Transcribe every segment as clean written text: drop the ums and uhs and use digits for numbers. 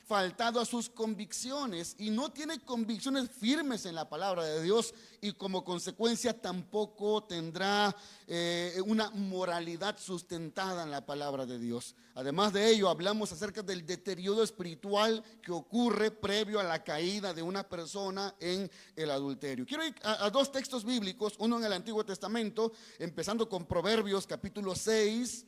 faltado a sus convicciones y no tiene convicciones firmes en la palabra de Dios, y como consecuencia tampoco tendrá una moralidad sustentada en la palabra de Dios. Además de ello, hablamos acerca del deterioro espiritual que ocurre previo a la caída de una persona en el adulterio. Quiero ir a dos textos bíblicos, uno en el Antiguo Testamento, empezando con Proverbios capítulo 6,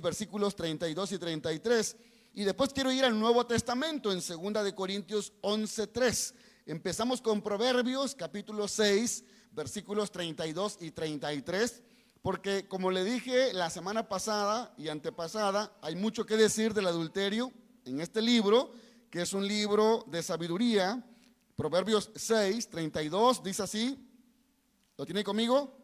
versículos 32 y 33. Y después quiero ir al Nuevo Testamento en 2 de Corintios 11:3. Empezamos con Proverbios capítulo 6, versículos 32 y 33, porque como le dije la semana pasada y antepasada, hay mucho que decir del adulterio en este libro, que es un libro de sabiduría. Proverbios 6, 32 dice así, ¿lo tiene conmigo?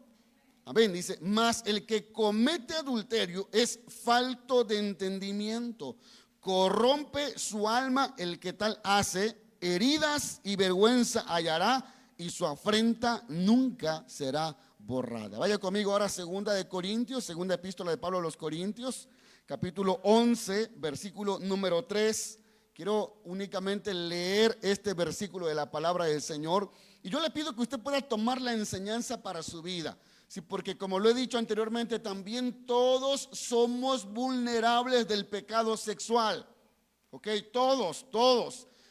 Amén, dice: mas el que comete adulterio es falto de entendimiento, corrompe su alma el que tal hace, heridas y vergüenza hallará, y su afrenta nunca será borrada. Vaya conmigo ahora a segunda epístola de Pablo a los Corintios, capítulo 11, versículo número 3. Quiero únicamente leer este versículo de la palabra del Señor, y yo le pido que usted pueda tomar la enseñanza para su vida. Sí, porque como lo he dicho anteriormente, también todos somos vulnerables del pecado sexual. Ok, todos.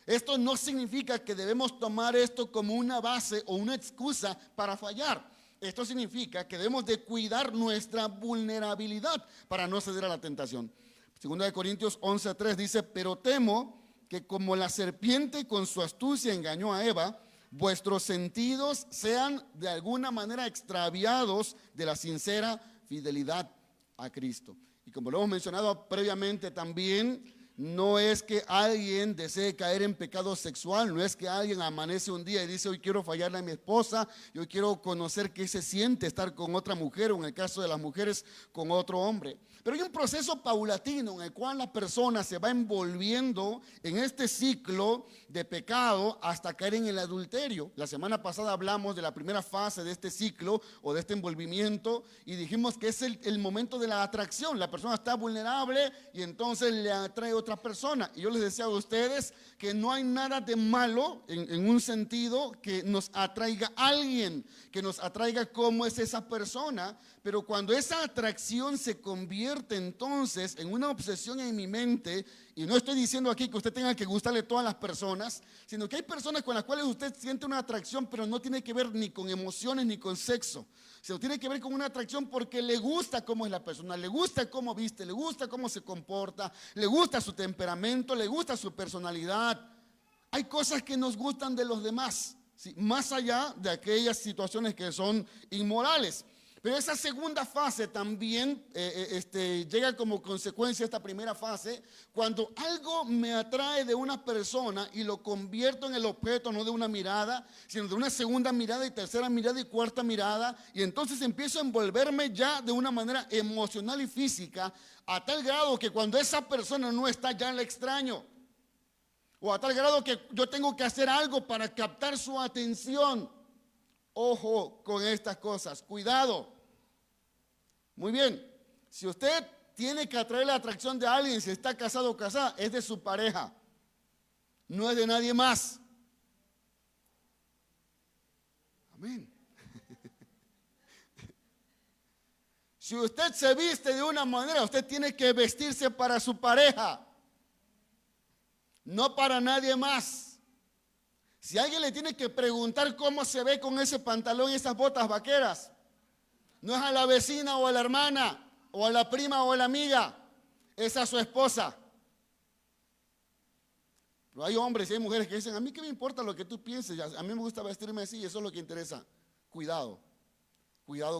Esto no significa que debemos tomar esto como una base o una excusa para fallar. Esto significa que debemos de cuidar nuestra vulnerabilidad para no ceder a la tentación. Segunda de Corintios 11:3 dice: pero temo que como la serpiente con su astucia engañó a Eva, vuestros sentidos sean de alguna manera extraviados de la sincera fidelidad a Cristo. Y como lo hemos mencionado previamente también, no es que alguien desee caer en pecado sexual, no es que alguien amanece un día y dice: hoy quiero fallarle a mi esposa, yo quiero conocer qué se siente estar con otra mujer, o en el caso de las mujeres, con otro hombre. Pero hay un proceso paulatino en el cual la persona se va envolviendo en este ciclo de pecado hasta caer en el adulterio. La semana pasada hablamos de la primera fase de este ciclo o de este envolvimiento, y dijimos que es el momento de la atracción. La persona está vulnerable y entonces le atrae a otra persona. Y yo les decía a ustedes que no hay nada de malo en un sentido que nos atraiga a alguien, que nos atraiga cómo es esa persona. Pero cuando esa atracción se convierte entonces en una obsesión en mi mente, y no estoy diciendo aquí que usted tenga que gustarle a todas las personas, sino que hay personas con las cuales usted siente una atracción, pero no tiene que ver ni con emociones ni con sexo, sino tiene que ver con una atracción porque le gusta cómo es la persona, le gusta cómo viste, le gusta cómo se comporta, le gusta su temperamento, le gusta su personalidad. Hay cosas que nos gustan de los demás, ¿sí?, más allá de aquellas situaciones que son inmorales. Pero esa segunda fase también llega como consecuencia de esta primera fase, cuando algo me atrae de una persona y lo convierto en el objeto, no de una mirada, sino de una segunda mirada y tercera mirada y cuarta mirada, y entonces empiezo a envolverme ya de una manera emocional y física, a tal grado que cuando esa persona no está, ya la extraño, o a tal grado que yo tengo que hacer algo para captar su atención. Ojo con estas cosas, cuidado. Muy bien, si usted tiene que atraer la atracción de alguien, si está casado o casada, es de su pareja, no es de nadie más. Amén. Si usted se viste de una manera, usted tiene que vestirse para su pareja, no para nadie más. Si alguien le tiene que preguntar cómo se ve con ese pantalón y esas botas vaqueras, no es a la vecina o a la hermana o a la prima o a la amiga, es a su esposa. Pero hay hombres y hay mujeres que dicen: a mí qué me importa lo que tú pienses, a mí me gusta vestirme así y eso es lo que interesa. Cuidado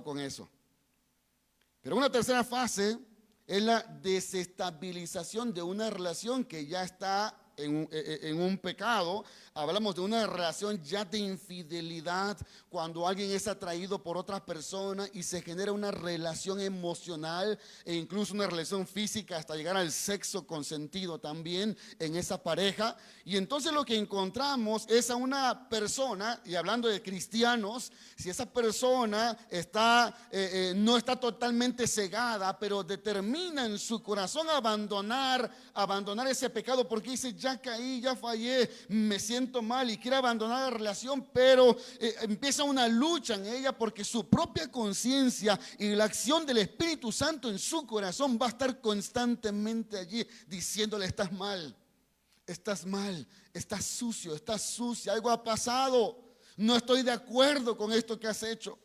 con eso. Pero una tercera fase es la desestabilización de una relación que ya está en un pecado, hablamos de una relación ya de infidelidad, cuando alguien es atraído por otra persona y se genera una relación emocional e incluso una relación física hasta llegar al sexo consentido también en esa pareja. Y entonces lo que encontramos es a una persona, y hablando de cristianos, si esa persona no está totalmente cegada, pero determina en su corazón abandonar ese pecado, porque dice: ya caí, ya fallé, me siento mal y quiere abandonar la relación, pero empieza una lucha en ella, porque su propia conciencia y la acción del Espíritu Santo en su corazón va a estar constantemente allí diciéndole: estás mal, estás sucio, estás sucia, algo ha pasado, no estoy de acuerdo con esto que has hecho.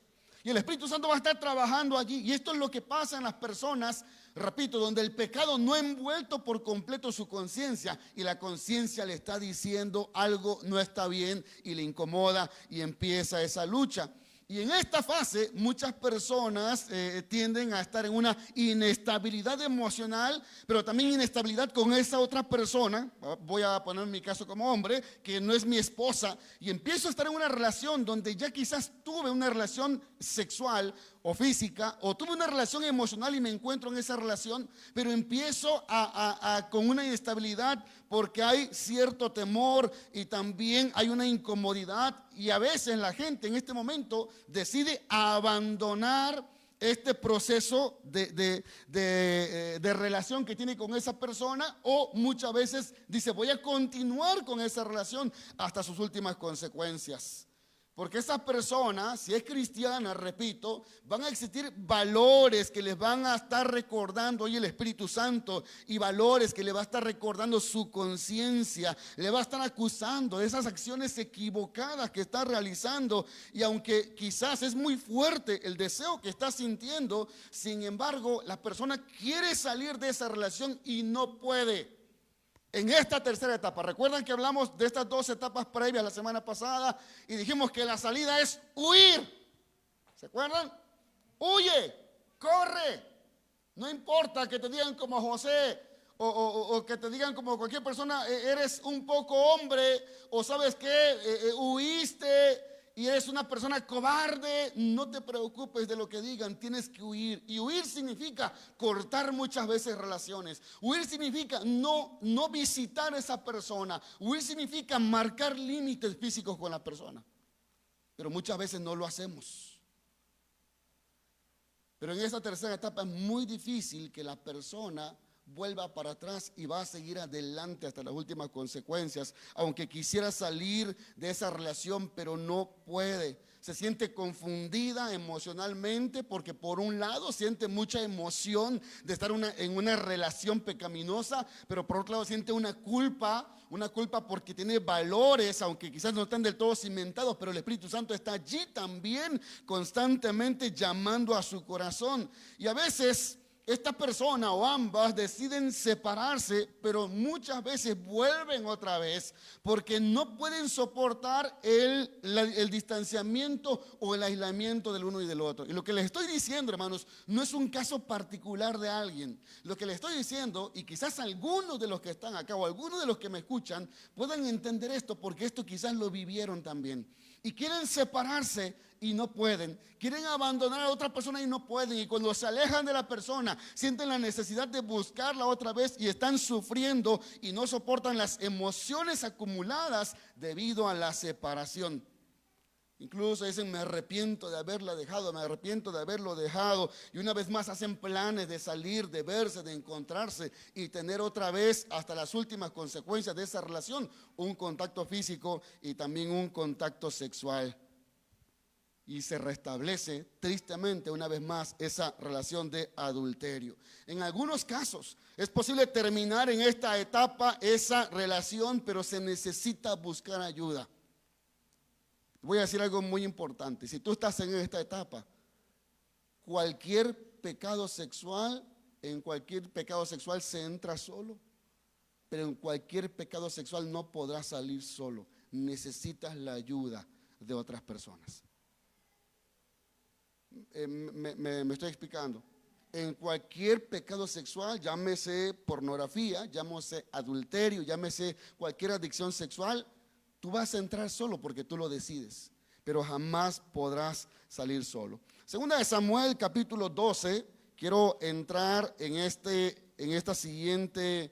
Y el Espíritu Santo va a estar trabajando allí. Y esto es lo que pasa en las personas, repito, donde el pecado no ha envuelto por completo su conciencia, y la conciencia le está diciendo algo no está bien y le incomoda, y empieza esa lucha. Y en esta fase muchas personas tienden a estar en una inestabilidad emocional, pero también inestabilidad con esa otra persona. Voy a poner mi caso como hombre, que no es mi esposa, y empiezo a estar en una relación donde ya quizás tuve una relación sexual o física, o tuve una relación emocional y me encuentro en esa relación, pero empiezo con una inestabilidad, porque hay cierto temor y también hay una incomodidad, y a veces la gente en este momento decide abandonar este proceso de relación que tiene con esa persona, o muchas veces dice: voy a continuar con esa relación hasta sus últimas consecuencias. Porque esa persona, si es cristiana, repito, van a existir valores que les van a estar recordando hoy el Espíritu Santo, y valores que le va a estar recordando su conciencia, le va a estar acusando de esas acciones equivocadas que está realizando. Y aunque quizás es muy fuerte el deseo que está sintiendo, sin embargo, la persona quiere salir de esa relación y no puede. En esta tercera etapa, recuerdan que hablamos de estas 2 etapas previas la semana pasada y dijimos que la salida es huir. ¿Se acuerdan? Huye, corre. No importa que te digan como José o que te digan como cualquier persona: eres un poco hombre, o sabes qué, huiste y eres una persona cobarde. No te preocupes de lo que digan, tienes que huir. Y huir significa cortar muchas veces relaciones. Huir significa no visitar a esa persona. Huir significa marcar límites físicos con la persona. Pero muchas veces no lo hacemos. Pero en esta tercera etapa es muy difícil que la persona vuelva para atrás, y va a seguir adelante hasta las últimas consecuencias, aunque quisiera salir de esa relación, pero no puede. Se siente confundida emocionalmente, porque por un lado siente mucha emoción de estar en una relación pecaminosa, pero por otro lado siente una culpa porque tiene valores, aunque quizás no están del todo cimentados, pero el Espíritu Santo está allí también constantemente llamando a su corazón. Y a veces esta persona o ambas deciden separarse, pero muchas veces vuelven otra vez, porque no pueden soportar el distanciamiento o el aislamiento del uno y del otro. Y lo que les estoy diciendo, hermanos, no es un caso particular de alguien. Lo que les estoy diciendo, y quizás algunos de los que están acá o algunos de los que me escuchan puedan entender esto, porque esto quizás lo vivieron también. Y quieren separarse y no pueden. Quieren abandonar a otra persona y no pueden. Y cuando se alejan de la persona, sienten la necesidad de buscarla otra vez y están sufriendo y no soportan las emociones acumuladas debido a la separación. Incluso dicen: me arrepiento de haberla dejado, me arrepiento de haberlo dejado. Y una vez más hacen planes de salir, de verse, de encontrarse y tener otra vez, hasta las últimas consecuencias de esa relación, un contacto físico y también un contacto sexual. Y se restablece tristemente una vez más esa relación de adulterio. En algunos casos es posible terminar en esta etapa esa relación, pero se necesita buscar ayuda. Voy a decir algo muy importante. Si tú estás en esta etapa, cualquier pecado sexual, en cualquier pecado sexual se entra solo, pero en cualquier pecado sexual no podrás salir solo. Necesitas la ayuda de otras personas. Me estoy explicando. en cualquier pecado sexual, llámese pornografía, llámese adulterio, llámese cualquier adicción sexual, tú vas a entrar solo porque tú lo decides, pero jamás podrás salir solo. Segunda de Samuel, capítulo 12, quiero entrar en esta siguiente,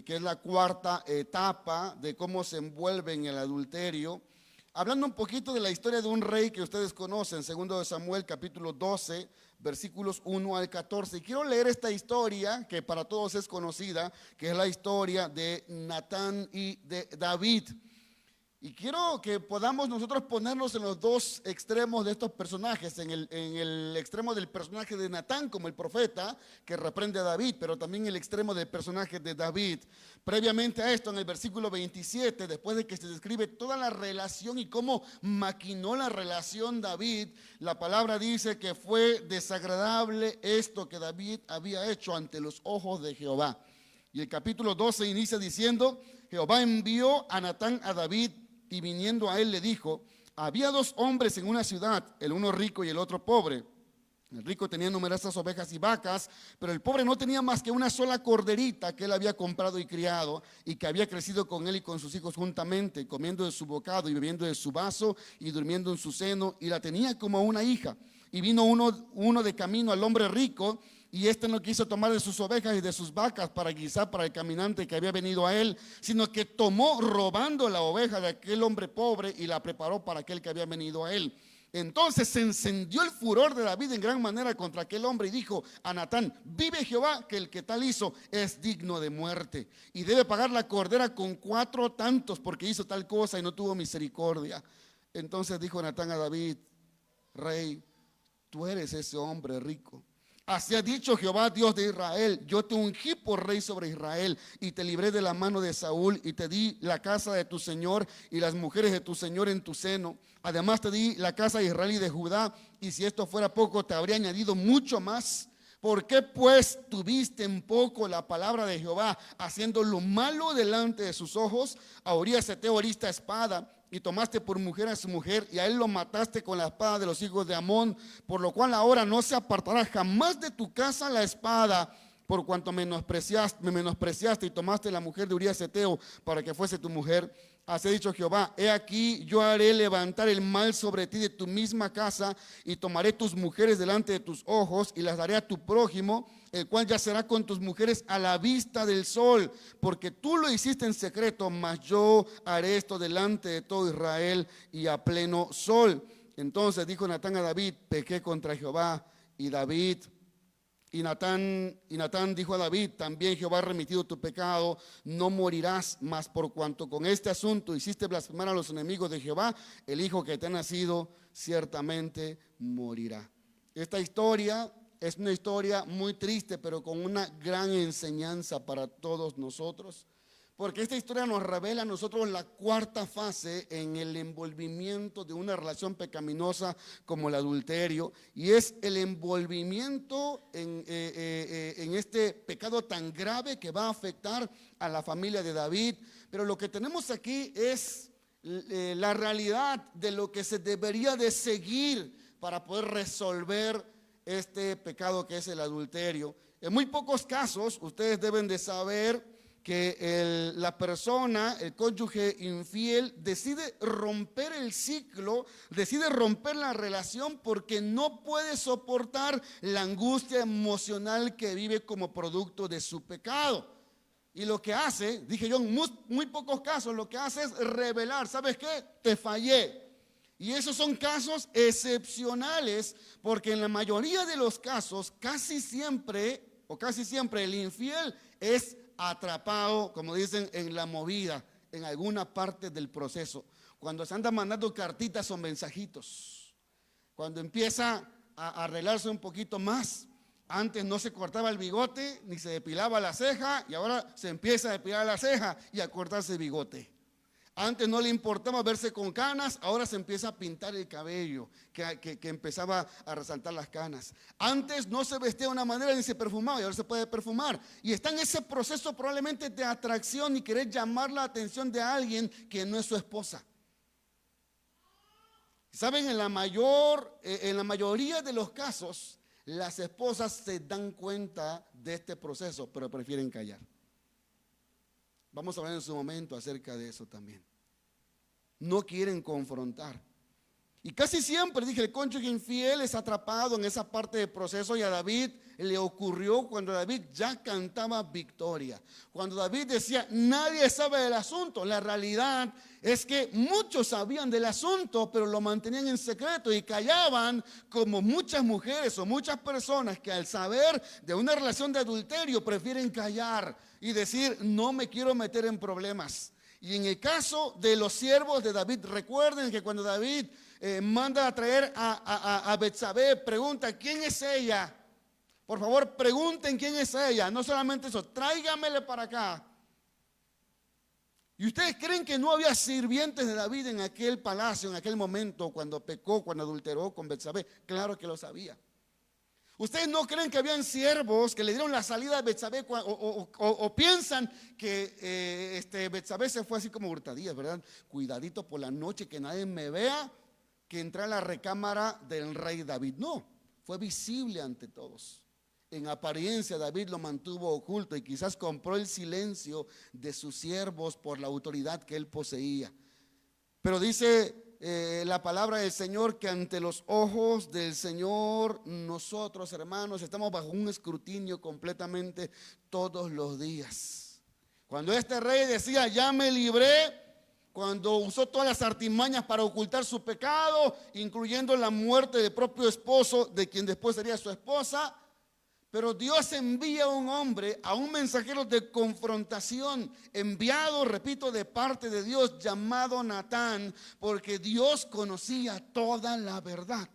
que es la cuarta etapa de cómo se envuelve en el adulterio. Hablando un poquito de la historia de un rey que ustedes conocen, segundo de Samuel, capítulo 12, versículos 1 al 14. Y quiero leer esta historia que para todos es conocida, que es la historia de Natán y de David. Y quiero que podamos nosotros ponernos en los dos extremos de estos personajes, en el extremo del personaje de Natán como el profeta que reprende a David, pero también el extremo del personaje de David. Previamente a esto, en el versículo 27, después de que se describe toda la relación y cómo maquinó la relación David, la palabra dice que fue desagradable esto que David había hecho ante los ojos de Jehová. Y el capítulo 12 inicia diciendo: Jehová envió a Natán a David, y viniendo a él le dijo: había dos hombres en una ciudad, el uno rico y el otro pobre. El rico tenía numerosas ovejas y vacas, pero el pobre no tenía más que una sola corderita que él había comprado y criado, y que había crecido con él y con sus hijos juntamente, comiendo de su bocado y bebiendo de su vaso y durmiendo en su seno, y la tenía como una hija. Y vino uno de camino al hombre rico, y éste no quiso tomar de sus ovejas y de sus vacas para guisar para el caminante que había venido a él, sino que tomó robando la oveja de aquel hombre pobre y la preparó para aquel que había venido a él. Entonces se encendió el furor de David en gran manera contra aquel hombre y dijo a Natán: vive Jehová, que el que tal hizo es digno de muerte, y debe pagar la cordera con 4 tantos, porque hizo tal cosa y no tuvo misericordia. Entonces dijo Natán a David: rey, tú eres ese hombre rico. Así ha dicho Jehová, Dios de Israel: yo te ungí por rey sobre Israel, y te libré de la mano de Saúl, y te di la casa de tu señor y las mujeres de tu señor en tu seno. Además te di la casa de Israel y de Judá, y si esto fuera poco, te habría añadido mucho más. ¿Por qué pues tuviste en poco la palabra de Jehová, haciendo lo malo delante de sus ojos? A Urías Heteo heriste a espada, y tomaste por mujer a su mujer, y a él lo mataste con la espada de los hijos de Amón, por lo cual ahora no se apartará jamás de tu casa la espada, por cuanto me menospreciaste y tomaste la mujer de Urías Heteo para que fuese tu mujer. Así ha dicho Jehová: he aquí, yo haré levantar el mal sobre ti de tu misma casa, y tomaré tus mujeres delante de tus ojos, y las daré a tu prójimo, el cual yacerá con tus mujeres a la vista del sol, porque tú lo hiciste en secreto, mas yo haré esto delante de todo Israel y a pleno sol. Entonces dijo Natán a David: pequé contra Jehová. Y Natán dijo a David: también Jehová ha remitido tu pecado, no morirás, mas por cuanto con este asunto hiciste blasfemar a los enemigos de Jehová, el hijo que te ha nacido ciertamente morirá. Esta historia es una historia muy triste, pero con una gran enseñanza para todos nosotros, porque esta historia nos revela a nosotros la cuarta fase en el envolvimiento de una relación pecaminosa como el adulterio, y es el envolvimiento en este pecado tan grave que va a afectar a la familia de David. Pero lo que tenemos aquí es la realidad de lo que se debería de seguir para poder resolver este pecado que es el adulterio. En muy pocos casos ustedes deben de saber que la persona, el cónyuge infiel, decide romper el ciclo, decide romper la relación porque no puede soportar la angustia emocional que vive como producto de su pecado. Y lo que hace, dije yo, en muy pocos casos, lo que hace es revelar: ¿sabes qué? Te fallé. Y esos son casos excepcionales, porque en la mayoría de los casos, casi siempre el infiel es atrapado, como dicen, en la movida, en alguna parte del proceso. Cuando se anda mandando cartitas o mensajitos, cuando empieza a arreglarse un poquito más. Antes no se cortaba el bigote ni se depilaba la ceja, y ahora se empieza a depilar la ceja y a cortarse el bigote. Antes no le importaba verse con canas, ahora se empieza a pintar el cabello, que empezaba a resaltar las canas. Antes no se vestía de una manera ni se perfumaba, y ahora se puede perfumar. Y está en ese proceso probablemente de atracción y querer llamar la atención de alguien que no es su esposa. Saben, en la mayoría de los casos, Las esposas se dan cuenta de este proceso, pero prefieren callar. Vamos a hablar en su momento acerca de eso también. No quieren confrontar. Y casi siempre, dije, el cónyuge infiel es atrapado en esa parte del proceso, y a David le ocurrió cuando David ya cantaba victoria. Cuando David decía, nadie sabe del asunto. La realidad es que muchos sabían del asunto, pero lo mantenían en secreto y callaban, como muchas mujeres o muchas personas que al saber de una relación de adulterio prefieren callar y decir, no me quiero meter en problemas. Y en el caso de los siervos de David, recuerden que cuando David manda a traer a Betsabé, pregunta, ¿quién es ella? Por favor, pregunten quién es ella. No solamente eso, tráigamele para acá. ¿Y ustedes creen que no había sirvientes de David en aquel palacio, en aquel momento, cuando pecó, cuando adulteró con Betsabé? Claro que lo sabía. ¿Ustedes no creen que habían siervos que le dieron la salida a Betsabé o piensan que Betsabé se fue así como hurtadillas, ¿verdad? Cuidadito por la noche, que nadie me vea que entré a la recámara del rey David. No, fue visible ante todos. En apariencia David lo mantuvo oculto y quizás compró el silencio de sus siervos por la autoridad que él poseía. Pero dice la palabra del Señor que ante los ojos del Señor nosotros, hermanos, estamos bajo un escrutinio completamente todos los días. Cuando este rey decía, ya me libré, cuando usó todas las artimañas para ocultar su pecado, incluyendo la muerte del propio esposo, de quien después sería su esposa, pero Dios envía a un hombre, a un mensajero de confrontación, enviado, repito, de parte de Dios, llamado Natán, porque Dios conocía toda la verdad.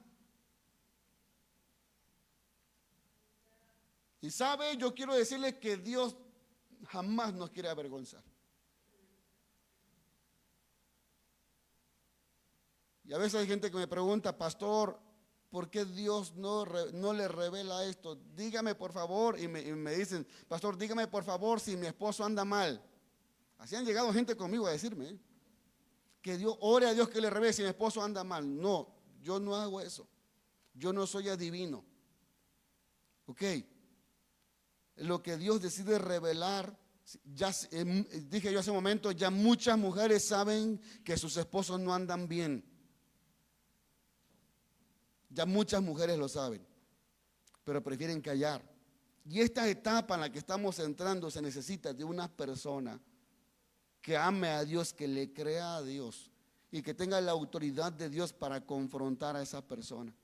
Y sabe, yo quiero decirle que Dios jamás nos quiere avergonzar. Y a veces hay gente que me pregunta, pastor, ¿por qué Dios no le revela esto? Dígame por favor, y me dicen, pastor, dígame por favor si mi esposo anda mal. Así han llegado gente conmigo a decirme, que Dios, ore a Dios que le revele si mi esposo anda mal. No, yo no hago eso. Yo no soy adivino. Ok. Lo que Dios decide revelar, ya dije yo hace un momento, ya muchas mujeres saben que sus esposos no andan bien. Ya muchas mujeres lo saben, pero prefieren callar. Y esta etapa en la que estamos entrando se necesita de una persona que ame a Dios, que le crea a Dios y que tenga la autoridad de Dios para confrontar a esa persona.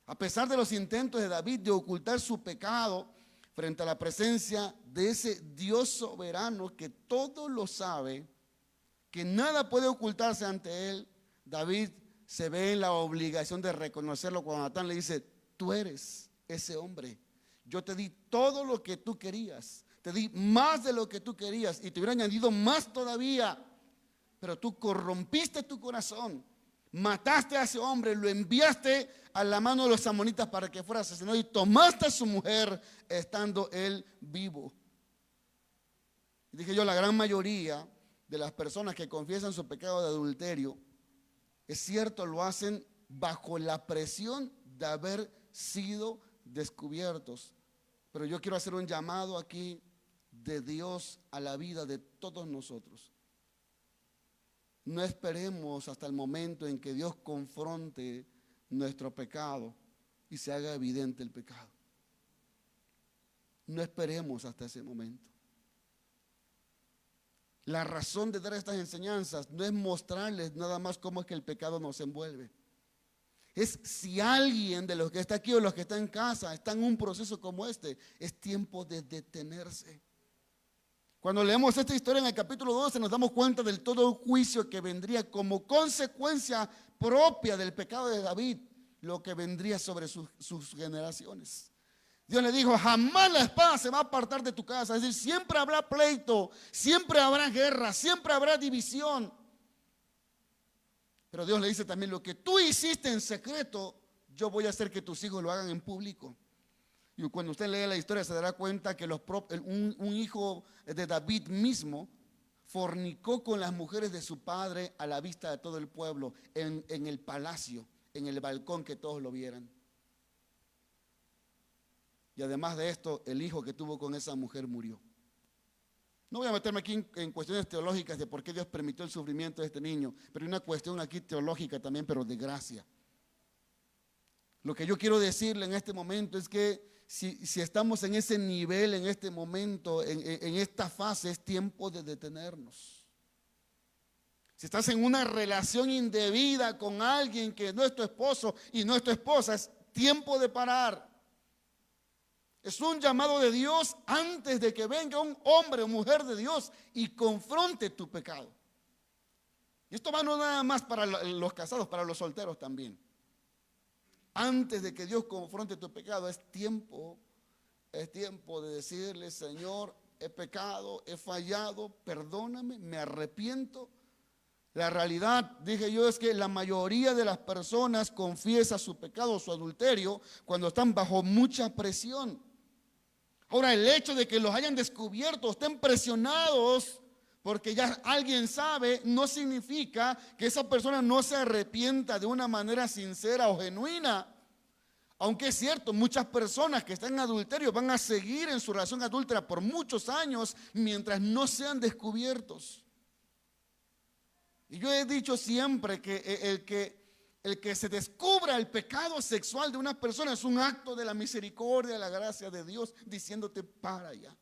A pesar de los intentos de David de ocultar su pecado frente a la presencia de ese Dios soberano que todo lo sabe, que nada puede ocultarse ante él, David se ve en la obligación de reconocerlo cuando Natán le dice, tú eres ese hombre. Yo te di todo lo que tú querías, te di más de lo que tú querías y te hubiera añadido más todavía, pero tú corrompiste tu corazón, mataste a ese hombre, lo enviaste a la mano de los amonitas para que fuera asesinado y tomaste a su mujer estando él vivo. Y dije yo, la gran mayoría de las personas que confiesan su pecado de adulterio, es cierto, lo hacen bajo la presión de haber sido descubiertos. Pero yo quiero hacer un llamado aquí de Dios a la vida de todos nosotros. No esperemos hasta el momento en que Dios confronte nuestro pecado y se haga evidente el pecado. No esperemos hasta ese momento. La razón de dar estas enseñanzas no es mostrarles nada más cómo es que el pecado nos envuelve. Es si alguien de los que está aquí o los que están en casa está en un proceso como este, es tiempo de detenerse. Cuando leemos esta historia en el capítulo 12 nos damos cuenta del todo el juicio que vendría como consecuencia propia del pecado de David, lo que vendría sobre sus generaciones. Dios le dijo, jamás la espada se va a apartar de tu casa. Es decir, siempre habrá pleito, siempre habrá guerra, siempre habrá división. Pero Dios le dice también, lo que tú hiciste en secreto, yo voy a hacer que tus hijos lo hagan en público. Y cuando usted lee la historia se dará cuenta que un hijo de David mismo fornicó con las mujeres de su padre a la vista de todo el pueblo, en el palacio, en el balcón, que todos lo vieran. y además de esto, el hijo que tuvo con esa mujer murió. No voy a meterme aquí en cuestiones teológicas de por qué Dios permitió el sufrimiento de este niño, pero hay una cuestión aquí teológica también, pero de gracia. Lo que yo quiero decirle en este momento es que si estamos en ese nivel, en este momento, en esta fase, es tiempo de detenernos. Si estás en una relación indebida con alguien que no es tu esposo y no es tu esposa, es tiempo de parar. Es un llamado de Dios antes de que venga un hombre o mujer de Dios y confronte tu pecado. Y esto va no nada más para los casados, para los solteros también. Antes de que Dios confronte tu pecado, es tiempo de decirle: Señor, he pecado, he fallado, perdóname, me arrepiento. La realidad, dije yo, es que la mayoría de las personas confiesa su pecado, su adulterio, cuando están bajo mucha presión. Ahora, el hecho de que los hayan descubierto, estén presionados porque ya alguien sabe, no significa que esa persona no se arrepienta de una manera sincera o genuina. Aunque es cierto, muchas personas que están en adulterio van a seguir en su relación adúltera por muchos años mientras no sean descubiertos. Y yo he dicho siempre que el que se descubra el pecado sexual de una persona es un acto de la misericordia, de la gracia de Dios, diciéndote: para allá.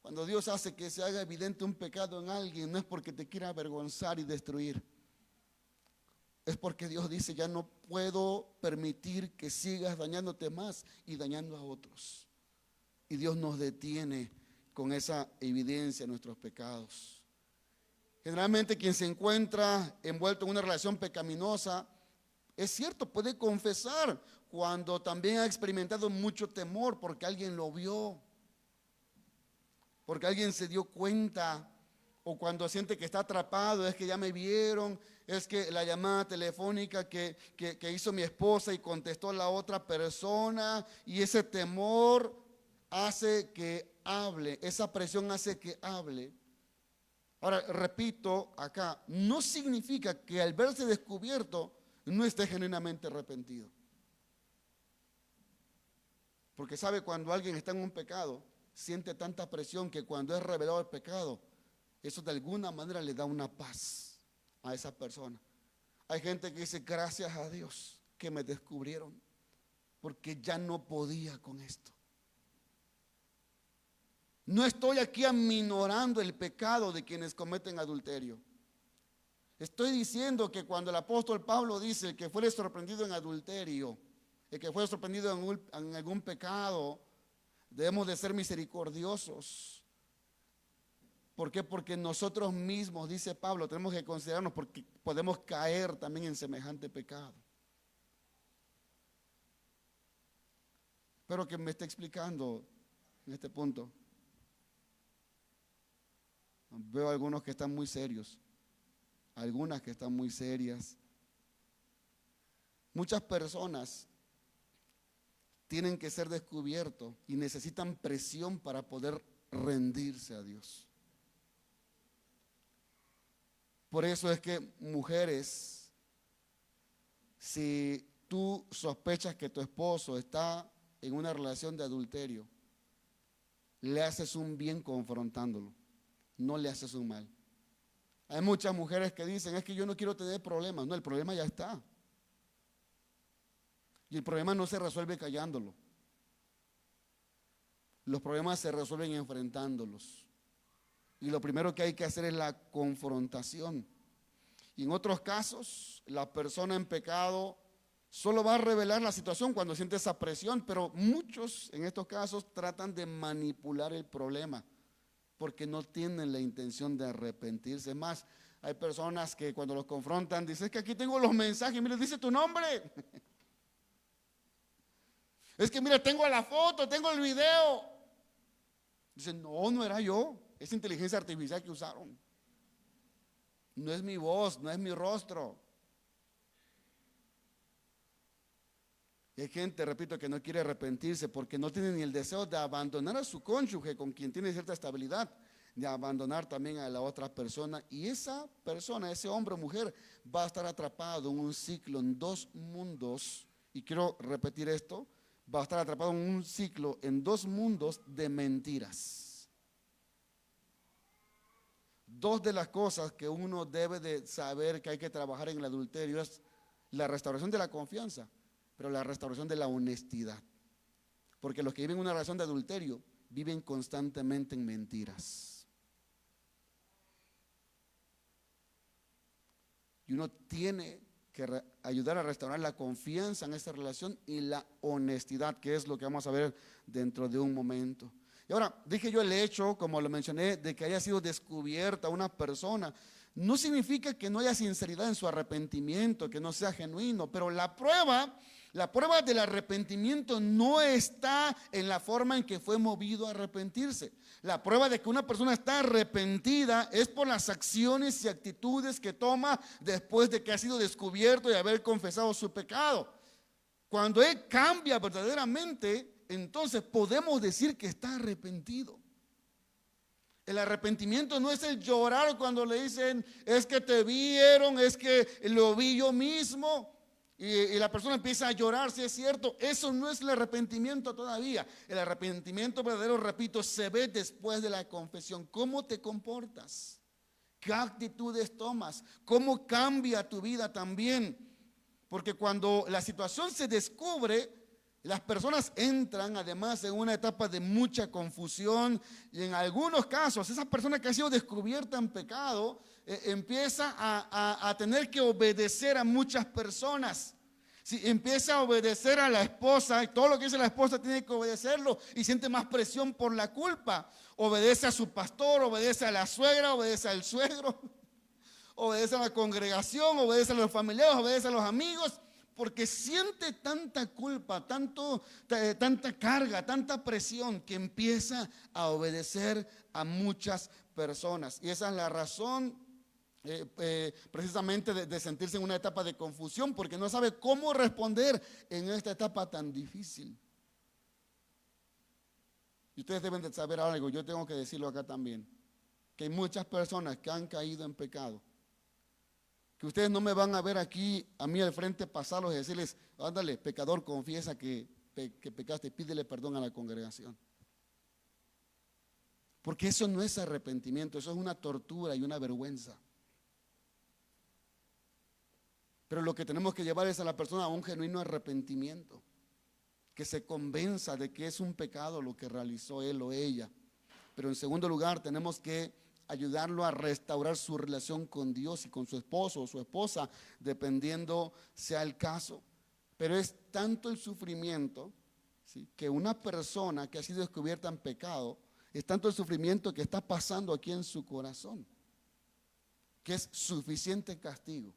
Cuando Dios hace que se haga evidente un pecado en alguien, no es porque te quiera avergonzar y destruir. Es porque Dios dice: ya no puedo permitir que sigas dañándote más y dañando a otros. Y Dios nos detiene con esa evidencia de nuestros pecados. Generalmente quien se encuentra envuelto en una relación pecaminosa, es cierto, puede confesar cuando también ha experimentado mucho temor porque alguien lo vio, porque alguien se dio cuenta, o cuando siente que está atrapado: es que ya me vieron, es que la llamada telefónica que hizo mi esposa y contestó la otra persona, y ese temor hace que hable, esa presión hace que hable. Ahora, repito acá, no significa que al verse descubierto no esté genuinamente arrepentido. Porque sabe, cuando alguien está en un pecado, siente tanta presión que cuando es revelado el pecado, eso de alguna manera le da una paz a esa persona. Hay gente que dice: gracias a Dios que me descubrieron, porque ya no podía con esto. No estoy aquí aminorando el pecado de quienes cometen adulterio. Estoy diciendo que cuando el apóstol Pablo dice: el que fuere sorprendido en adulterio, el que fuere sorprendido en algún pecado, debemos de ser misericordiosos. ¿Por qué? Porque nosotros mismos, dice Pablo, tenemos que considerarnos, porque podemos caer también en semejante pecado. Espero que me esté explicando en este punto. Veo algunos que están muy serios, algunas que están muy serias. Muchas personas tienen que ser descubiertos y necesitan presión para poder rendirse a Dios. Por eso es que, mujeres, si tú sospechas que tu esposo está en una relación de adulterio, le haces un bien confrontándolo, no le haces un mal. Hay muchas mujeres que dicen: es que yo no quiero tener problemas. No, el problema ya está. Y el problema no se resuelve callándolo. Los problemas se resuelven enfrentándolos. Y lo primero que hay que hacer es la confrontación. Y en otros casos, la persona en pecado solo va a revelar la situación cuando siente esa presión, pero muchos en estos casos tratan de manipular el problema porque no tienen la intención de arrepentirse. Más, hay personas que cuando los confrontan dicen: es que aquí tengo los mensajes, mire, dice tu nombre. Es que mira, tengo la foto, tengo el video. Dicen: no, no era yo, es inteligencia artificial que usaron. No es mi voz, no es mi rostro. Y hay gente, repito, que no quiere arrepentirse porque no tiene ni el deseo de abandonar a su cónyuge con quien tiene cierta estabilidad, de abandonar también a la otra persona. Y esa persona, ese hombre o mujer, va a estar atrapado en un ciclo, en dos mundos y quiero repetir esto, va a estar atrapado en un ciclo, en dos mundos de mentiras. Dos de las cosas que uno debe de saber que hay que trabajar en el adulterio es la restauración de la confianza, pero la restauración de la honestidad. Porque los que viven una relación de adulterio viven constantemente en mentiras. Y uno tiene que ayudar a restaurar la confianza en esta relación y la honestidad, que es lo que vamos a ver dentro de un momento. Y ahora, dije yo el hecho, como lo mencioné, de que haya sido descubierta una persona, no significa que no haya sinceridad en su arrepentimiento, que no sea genuino, pero la prueba del arrepentimiento no está en la forma en que fue movido a arrepentirse. La prueba de que una persona está arrepentida es por las acciones y actitudes que toma después de que ha sido descubierto y haber confesado su pecado. Cuando él cambia verdaderamente, entonces podemos decir que está arrepentido. El arrepentimiento no es el llorar cuando le dicen, es que te vieron, es que lo vi yo mismo. Y la persona empieza a llorar, si es cierto. Eso no es el arrepentimiento todavía. El arrepentimiento verdadero, repito, se ve después de la confesión. ¿Cómo te comportas? ¿Qué actitudes tomas? ¿Cómo cambia tu vida también? Porque cuando la situación se descubre, las personas entran además en una etapa de mucha confusión, y en algunos casos esa persona que ha sido descubierta en pecado empieza a tener que obedecer a muchas personas. Si empieza a obedecer a la esposa, y todo lo que dice la esposa tiene que obedecerlo, y siente más presión por la culpa. Obedece a su pastor, obedece a la suegra, obedece al suegro, obedece a la congregación, obedece a los familiares, obedece a los amigos, porque siente tanta culpa, tanta carga, tanta presión, que empieza a obedecer a muchas personas. Y esa es la razón precisamente de sentirse en una etapa de confusión, porque no sabe cómo responder en esta etapa tan difícil. Y ustedes deben de saber algo, yo tengo que decirlo acá también, que hay muchas personas que han caído en pecado, que ustedes no me van a ver aquí a mí al frente pasarlos y decirles, ándale, pecador, confiesa que pecaste, pídele perdón a la congregación. Porque eso no es arrepentimiento, eso es una tortura y una vergüenza. Pero lo que tenemos que llevar es a la persona a un genuino arrepentimiento, que se convenza de que es un pecado lo que realizó él o ella. Pero en segundo lugar, tenemos que ayudarlo a restaurar su relación con Dios y con su esposo o su esposa, dependiendo sea el caso. Pero es tanto el sufrimiento, ¿sí?, que una persona que ha sido descubierta en pecado, es tanto el sufrimiento que está pasando aquí en su corazón, que es suficiente castigo.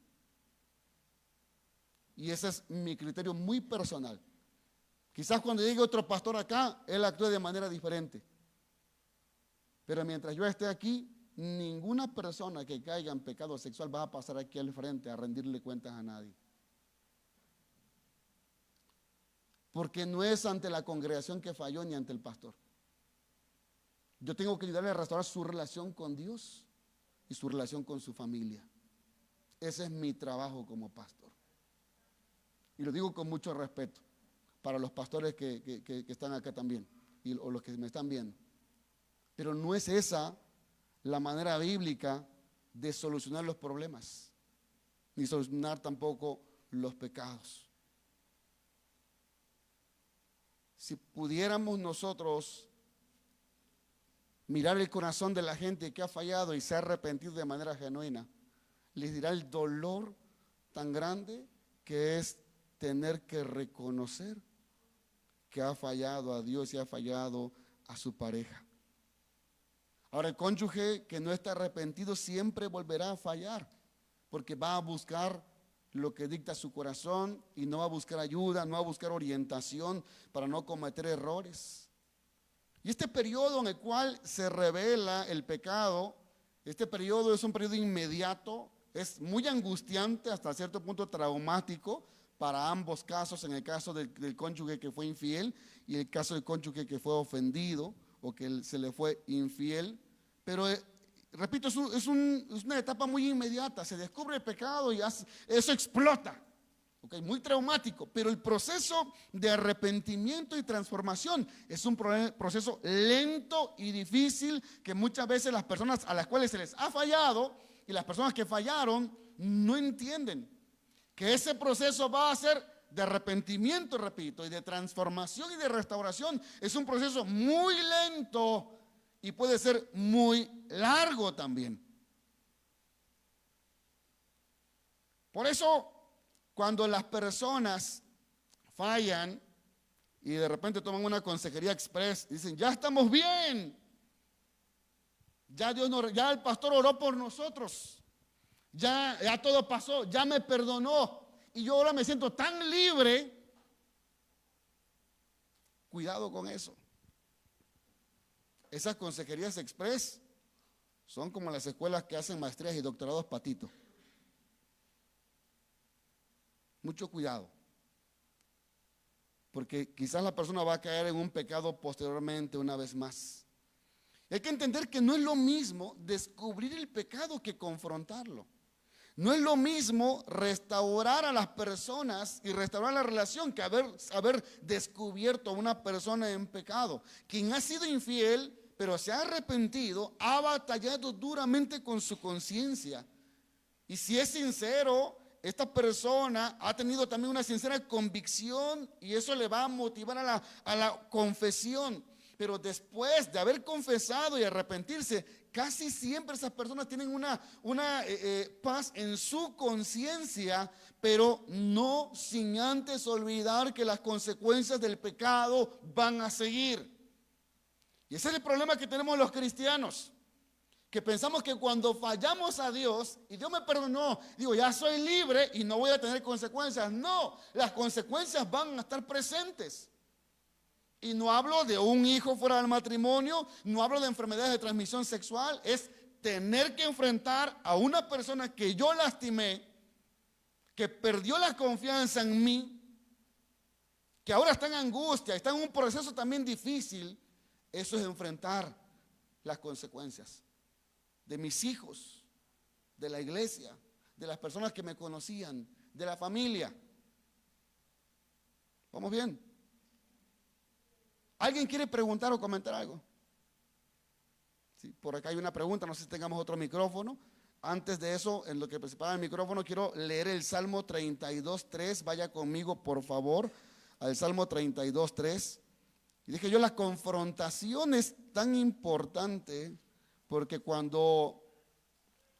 Y ese es mi criterio muy personal. Quizás cuando llegue otro pastor acá, él actúe de manera diferente. Pero mientras yo esté aquí, ninguna persona que caiga en pecado sexual va a pasar aquí al frente a rendirle cuentas a nadie. Porque no es ante la congregación que falló ni ante el pastor. Yo tengo que ayudarle a restaurar su relación con Dios y su relación con su familia. Ese es mi trabajo como pastor. Y lo digo con mucho respeto para los pastores que están acá también, o los que me están viendo. Pero no es esa la manera bíblica de solucionar los problemas, ni solucionar tampoco los pecados. Si pudiéramos nosotros mirar el corazón de la gente que ha fallado y se ha arrepentido de manera genuina, les dirá el dolor tan grande que es tener que reconocer que ha fallado a Dios y ha fallado a su pareja. Ahora, el cónyuge que no está arrepentido siempre volverá a fallar, porque va a buscar lo que dicta su corazón y no va a buscar ayuda, no va a buscar orientación para no cometer errores. Y este periodo en el cual se revela el pecado, este periodo es un periodo inmediato, es muy angustiante, hasta cierto punto traumático para ambos casos, en el caso del cónyuge que fue infiel y el caso del cónyuge que fue ofendido o que se le fue infiel. Pero repito, es una etapa muy inmediata, se descubre el pecado y eso explota. ¿ok? Muy traumático, pero el proceso de arrepentimiento y transformación es un proceso lento y difícil que muchas veces las personas a las cuales se les ha fallado y las personas que fallaron no entienden que ese proceso va a ser de arrepentimiento, repito, y de transformación y de restauración. Es un proceso muy lento y puede ser muy largo también. Por eso, cuando las personas fallan y de repente toman una consejería express, dicen, ya estamos bien, ya ya el pastor oró por nosotros, ya todo pasó, ya me perdonó y yo ahora me siento tan libre. Cuidado con eso. Esas consejerías express son como las escuelas que hacen maestrías y doctorados patito. Mucho cuidado, porque quizás la persona va a caer en un pecado posteriormente una vez más. Hay que entender que no es lo mismo descubrir el pecado que confrontarlo. No es lo mismo restaurar a las personas y restaurar la relación que haber descubierto a una persona en pecado. Quien ha sido infiel, pero se ha arrepentido, ha batallado duramente con su conciencia. Y si es sincero, esta persona ha tenido también una sincera convicción y eso le va a motivar a la confesión. Pero después de haber confesado y arrepentirse, casi siempre esas personas tienen una paz en su conciencia, pero no sin antes olvidar que las consecuencias del pecado van a seguir. Y ese es el problema que tenemos los cristianos, que pensamos que cuando fallamos a Dios y Dios me perdonó, digo, ya soy libre y no voy a tener consecuencias. No, las consecuencias van a estar presentes. Y no hablo de un hijo fuera del matrimonio, no hablo de enfermedades de transmisión sexual, es tener que enfrentar a una persona que yo lastimé, que perdió la confianza en mí, que ahora está en angustia, está en un proceso también difícil. Eso es enfrentar las consecuencias de mis hijos, de la iglesia, de las personas que me conocían, de la familia. ¿Vamos bien? ¿Alguien quiere preguntar o comentar algo? Sí, por acá hay una pregunta, no sé si tengamos otro micrófono. Antes de eso, en lo que prepara el micrófono, quiero leer el Salmo 32:3. Vaya conmigo, por favor, al Salmo 32:3. Y dije yo, la confrontación es tan importante porque cuando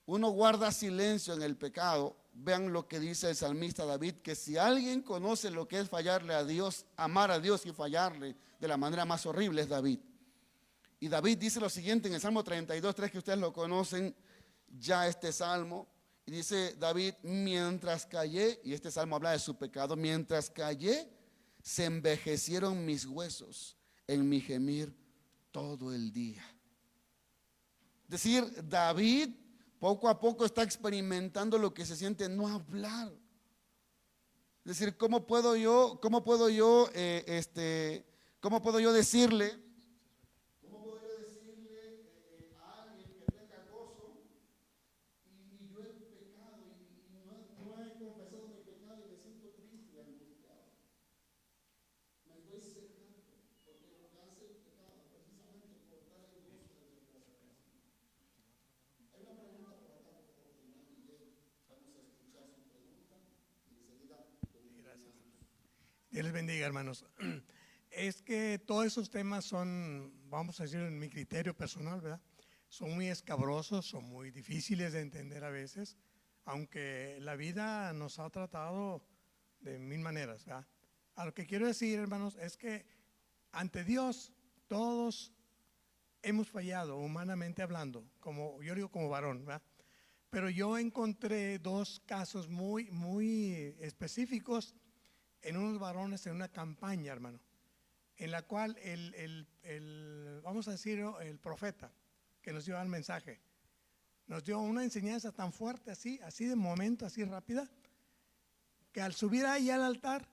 uno guarda silencio en el pecado, vean lo que dice el salmista David, que si alguien conoce lo que es fallarle a Dios, amar a Dios y fallarle de la manera más horrible, es David. Y David dice lo siguiente en el Salmo 32:3, que ustedes lo conocen ya este salmo, y dice David, mientras callé, y este salmo habla de su pecado, mientras callé, se envejecieron mis huesos en mi gemir todo el día. Es decir, David poco a poco está experimentando lo que se siente no hablar. Es decir, ¿cómo puedo yo decirle a alguien que tenga gozo y yo he pecado y no he confesado mi pecado y me siento triste y angustiado? Me estoy secando porque lo que hace el pecado precisamente cortar el gozo de nuestra salvación. Hay una pregunta por acá, por favor, de Iván Miguel. Vamos a escuchar su pregunta y enseguida. Gracias. Dios les bendiga, hermanos. Es que todos esos temas son, vamos a decir en mi criterio personal, ¿verdad? Son muy escabrosos, son muy difíciles de entender a veces, aunque la vida nos ha tratado de mil maneras, ¿verdad? A lo que quiero decir, hermanos, es que ante Dios todos hemos fallado, humanamente hablando, como yo digo como varón, ¿verdad? Pero yo encontré dos casos muy específicos en unos varones en una campaña, hermano, en la cual vamos a decirlo, el profeta que nos dio el mensaje, nos dio una enseñanza tan fuerte, así de momento, así rápida, que al subir ahí al altar,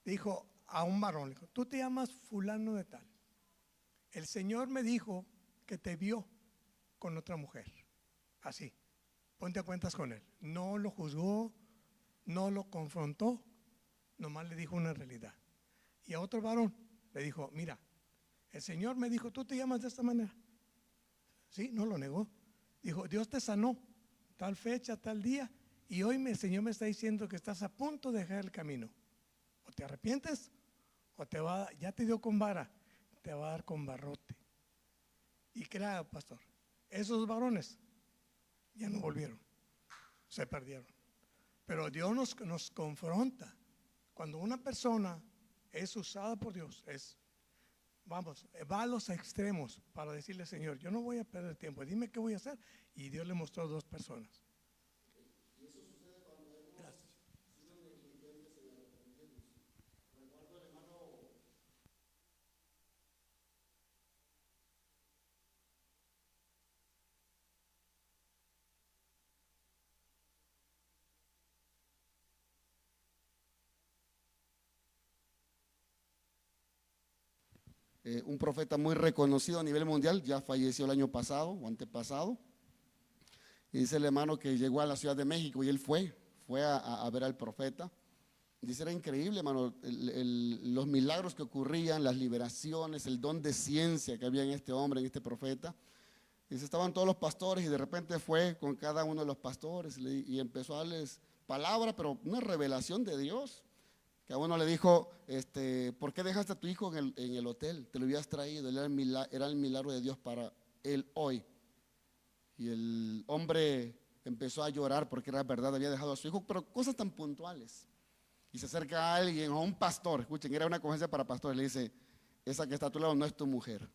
dijo a un varón, le dijo, tú te llamas fulano de tal. El Señor me dijo que te vio con otra mujer. Así, ponte a cuentas con él. No lo juzgó, no lo confrontó, nomás le dijo una realidad. Y a otro varón le dijo, mira, el Señor me dijo, tú te llamas de esta manera. Sí, no lo negó. Dijo, Dios te sanó, tal fecha, tal día, y hoy el Señor me está diciendo que estás a punto de dejar el camino. O te arrepientes, o ya te dio con vara, te va a dar con barrote. Y claro, pastor, esos varones ya no volvieron, se perdieron. Pero Dios nos confronta. Cuando una persona es usada por Dios, va a los extremos para decirle, Señor, yo no voy a perder tiempo, dime qué voy a hacer. Y Dios le mostró 2 personas. Gracias. Un profeta muy reconocido a nivel mundial, ya falleció el año pasado o antepasado. Y dice el hermano que llegó a la Ciudad de México y él fue a ver al profeta. Dice, era increíble, hermano, los milagros que ocurrían, las liberaciones, el don de ciencia que había en este hombre, en este profeta. Dice, estaban todos los pastores y de repente fue con cada uno de los pastores y empezó a darles palabra, pero una revelación de Dios. Que a uno le dijo, ¿por qué dejaste a tu hijo en el hotel? Te lo habías traído, era el milagro de Dios para él hoy. Y el hombre empezó a llorar porque era verdad, había dejado a su hijo, pero cosas tan puntuales. Y se acerca a alguien, a un pastor, escuchen, era una conferencia para pastores, le dice, esa que está a tu lado no es tu mujer.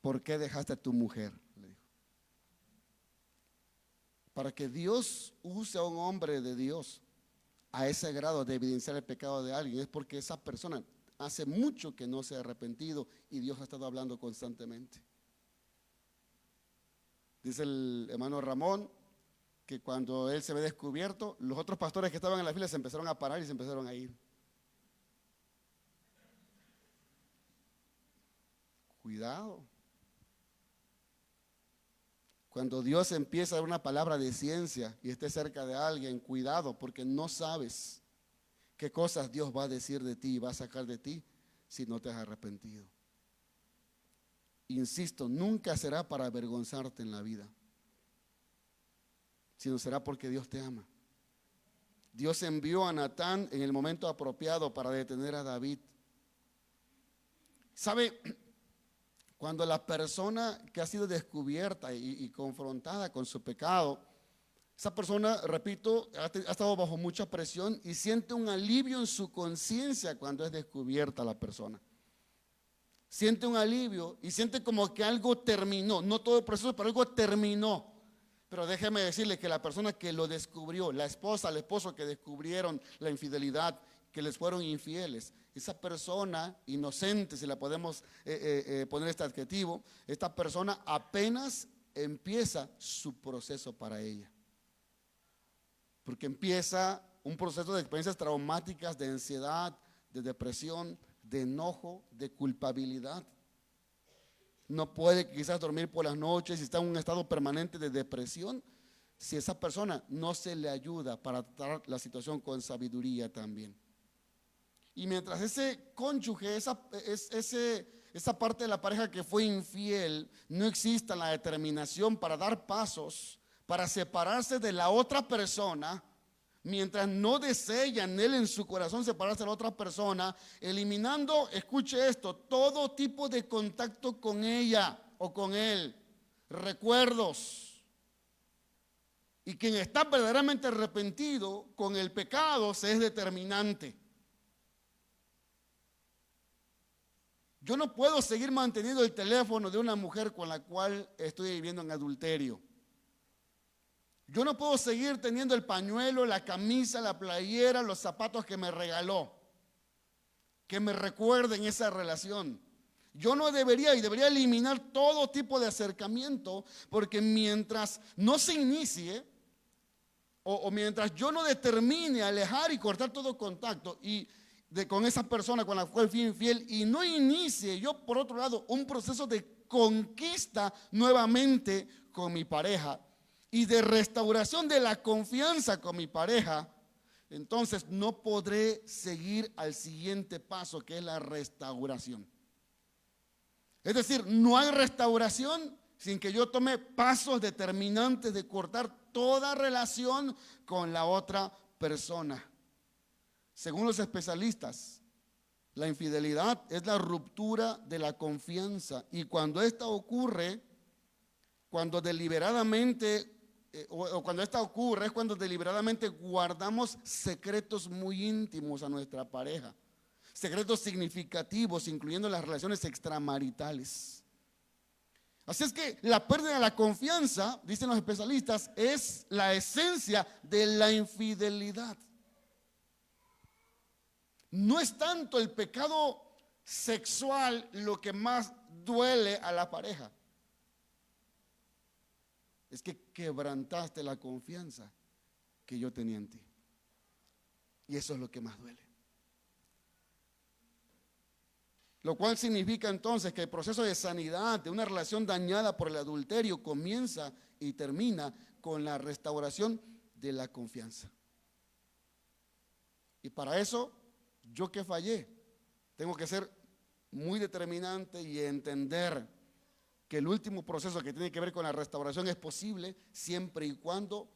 ¿Por qué dejaste a tu mujer? Le dijo. Para que Dios use a un hombre de Dios a ese grado de evidenciar el pecado de alguien, es porque esa persona hace mucho que no se ha arrepentido y Dios ha estado hablando constantemente. Dice el hermano Ramón que cuando él se ve descubierto, los otros pastores que estaban en la fila se empezaron a parar y se empezaron a ir. Cuidado. Cuando Dios empieza a dar una palabra de ciencia y esté cerca de alguien, cuidado, porque no sabes qué cosas Dios va a decir de ti y va a sacar de ti si no te has arrepentido. Insisto, nunca será para avergonzarte en la vida, sino será porque Dios te ama. Dios envió a Natán en el momento apropiado para detener a David. ¿Sabe? Cuando la persona que ha sido descubierta y confrontada con su pecado, esa persona, repito, ha estado bajo mucha presión y siente un alivio en su conciencia cuando es descubierta la persona. Siente un alivio y siente como que algo terminó, no todo el proceso, pero algo terminó. Pero déjeme decirle que la persona que lo descubrió, la esposa, el esposo que descubrieron la infidelidad, que les fueron infieles, esa persona inocente, si la podemos poner este adjetivo, esta persona apenas empieza su proceso para ella. Porque empieza un proceso de experiencias traumáticas, de ansiedad, de depresión, de enojo, de culpabilidad. No puede quizás dormir por las noches y está en un estado permanente de depresión si esa persona no se le ayuda para tratar la situación con sabiduría también. Y mientras ese cónyuge, esa parte de la pareja que fue infiel, no exista la determinación para dar pasos, para separarse de la otra persona, mientras no desea en él en su corazón separarse de la otra persona, eliminando, escuche esto, todo tipo de contacto con ella o con él, recuerdos. Y quien está verdaderamente arrepentido con el pecado se es determinante. Yo no puedo seguir manteniendo el teléfono de una mujer con la cual estoy viviendo en adulterio. Yo no puedo seguir teniendo el pañuelo, la camisa, la playera, los zapatos que me regaló, que me recuerden esa relación. Yo no debería eliminar todo tipo de acercamiento, porque mientras no se inicie o mientras yo no determine alejar y cortar todo contacto con esa persona con la cual fui infiel y no inicie yo por otro lado un proceso de conquista nuevamente con mi pareja y de restauración de la confianza con mi pareja, entonces no podré seguir al siguiente paso, que es la restauración. Es decir, no hay restauración sin que yo tome pasos determinantes de cortar toda relación con la otra persona. Según los especialistas, la infidelidad es la ruptura de la confianza, y cuando esta ocurre, cuando deliberadamente cuando esta ocurre es cuando deliberadamente guardamos secretos muy íntimos a nuestra pareja, secretos significativos, incluyendo las relaciones extramaritales. Así es que la pérdida de la confianza, dicen los especialistas, es la esencia de la infidelidad. No es tanto el pecado sexual lo que más duele a la pareja, es que quebrantaste la confianza que yo tenía en ti. Y eso es lo que más duele. Lo cual significa entonces que el proceso de sanidad de una relación dañada por el adulterio comienza y termina con la restauración de la confianza. Y para eso, yo que fallé, tengo que ser muy determinante y entender que el último proceso que tiene que ver con la restauración es posible siempre y cuando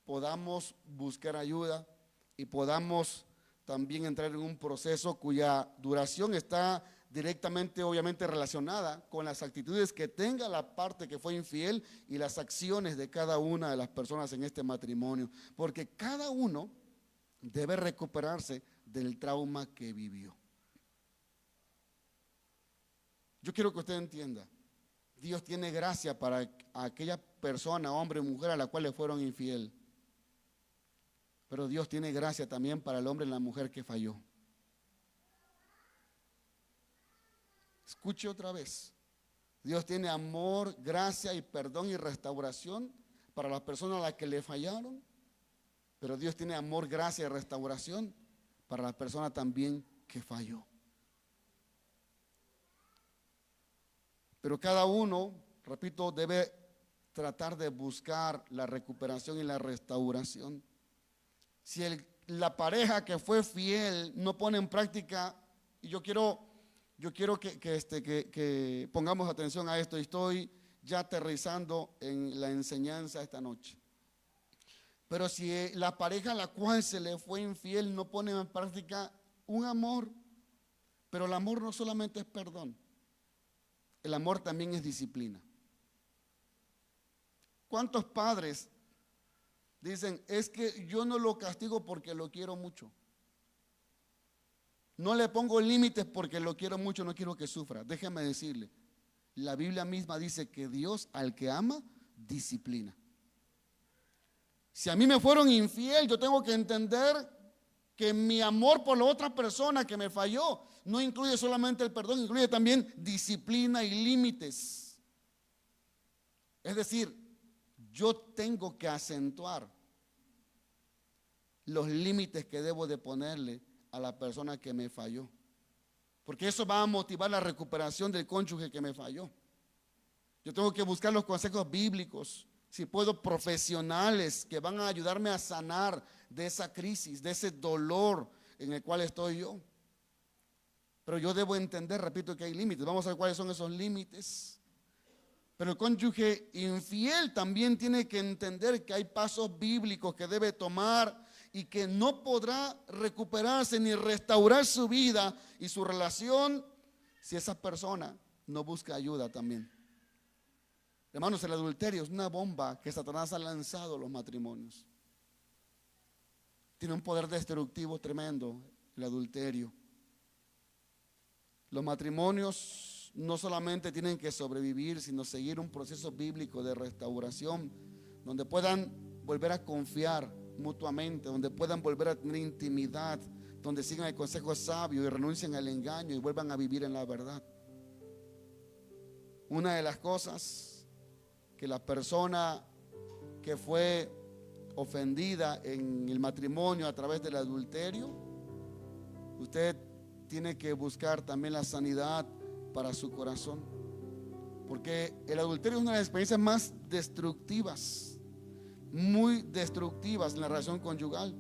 podamos buscar ayuda y podamos también entrar en un proceso cuya duración está directamente, obviamente, relacionada con las actitudes que tenga la parte que fue infiel y las acciones de cada una de las personas en este matrimonio, porque cada uno debe recuperarse del trauma que vivió. Yo quiero que usted entienda, Dios tiene gracia para aquella persona, hombre o mujer, a la cual le fueron infiel. Pero Dios tiene gracia también para el hombre y la mujer que falló. Escuche otra vez. Dios tiene amor, gracia y perdón y restauración para las personas a las que le fallaron. Pero Dios tiene amor, gracia y restauración para la persona también que falló. Pero cada uno, repito, debe tratar de buscar la recuperación y la restauración. Si la pareja que fue fiel no pone en práctica, y yo quiero que pongamos atención a esto, y estoy ya aterrizando en la enseñanza esta noche. Pero si la pareja a la cual se le fue infiel no pone en práctica un amor, pero el amor no solamente es perdón, el amor también es disciplina. ¿Cuántos padres dicen, es que yo no lo castigo porque lo quiero mucho? No le pongo límites porque lo quiero mucho, no quiero que sufra. Déjeme decirle, la Biblia misma dice que Dios al que ama, disciplina. Si a mí me fueron infiel, yo tengo que entender que mi amor por la otra persona que me falló no incluye solamente el perdón, incluye también disciplina y límites. Es decir, yo tengo que acentuar los límites que debo de ponerle a la persona que me falló, porque eso va a motivar la recuperación del cónyuge que me falló. Yo tengo que buscar los consejos bíblicos, si puedo, profesionales que van a ayudarme a sanar de esa crisis, de ese dolor en el cual estoy yo. Pero yo debo entender, repito, que hay límites. Vamos a ver cuáles son esos límites. Pero el cónyuge infiel también tiene que entender que hay pasos bíblicos que debe tomar y que no podrá recuperarse ni restaurar su vida y su relación si esa persona no busca ayuda también. Hermanos, el adulterio es una bomba que Satanás ha lanzado a los matrimonios. Tiene un poder destructivo tremendo el adulterio. Los matrimonios no solamente tienen que sobrevivir, sino seguir un proceso bíblico de restauración, donde puedan volver a confiar mutuamente, donde puedan volver a tener intimidad, donde sigan el consejo sabio y renuncien al engaño y vuelvan a vivir en la verdad. Una de las cosas que la persona que fue ofendida en el matrimonio a través del adulterio, usted tiene que buscar también la sanidad para su corazón. Porque el adulterio es una de las experiencias más destructivas, muy destructivas en la relación conyugal.